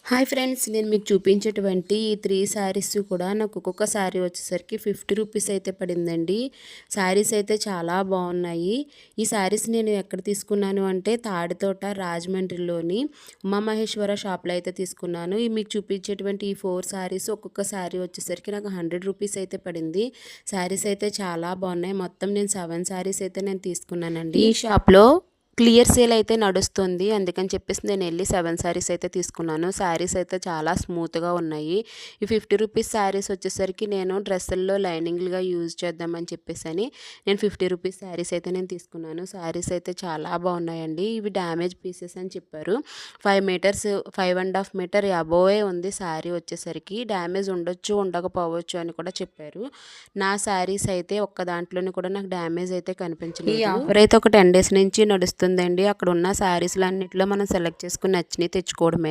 Hi friends, నేను మీకు చూపించేటువంటి ఈ 3 శారీస్ కూడా నాకు ఒక్కొక్క శారీ వచ్చేసరికి 50 రూపీస్ అయితే పడిందండి. శారీస్ అయితే చాలా బాగున్నాయి. ఈ శారీస్ నేను ఎక్కడ తీసుకున్నాను అంటే తాడితోట రాజమండ్రిలోని ఉమామహేశ్వర షాప్లో అయితే తీసుకున్నాను. ఈ మీకు చూపించేటువంటి ఈ 4 శారీస్ ఒక్కొక్క శారీ వచ్చేసరికి నాకు 100 రూపీస్ అయితే పడింది. శారీస్ అయితే చాలా బాగున్నాయి. మొత్తం నేను 7 శారీస్ అయితే నేను తీసుకున్నానండి. ఈ షాప్లో క్లియర్ సేల్ అయితే నడుస్తుంది. అందుకని చెప్పేసి నేను వెళ్ళి 7 శారీస్ అయితే తీసుకున్నాను. శారీస్ అయితే చాలా స్మూత్గా ఉన్నాయి. ఈ 50 రూపీస్ శారీస్ వచ్చేసరికి నేను డ్రెస్సుల్లో లైనింగ్లుగా యూజ్ చేద్దామని చెప్పేసి నేను 50 రూపీస్ శారీస్ అయితే నేను తీసుకున్నాను. శారీస్ అయితే చాలా బాగున్నాయండి. ఇవి డ్యామేజ్ పీసెస్ అని చెప్పారు. 5 మీటర్స్ 5.5 మీటర్ అబోవే ఉంది శారీ వచ్చేసరికి. డ్యామేజ్ ఉండొచ్చు ఉండకపోవచ్చు అని కూడా చెప్పారు. నా శారీస్ అయితే ఒక్క దాంట్లోనే కూడా నాకు డ్యామేజ్ అయితే కనిపించలేదు. ఈ ఆఫర్ అయితే ఒక 10 డేస్ నుంచి నడుస్తుంది. అక్కడ ఉన్న శారీస్లు అన్నింటిలో మనం సెలెక్ట్ చేసుకుని నచ్చినవి తెచ్చుకోవడమే.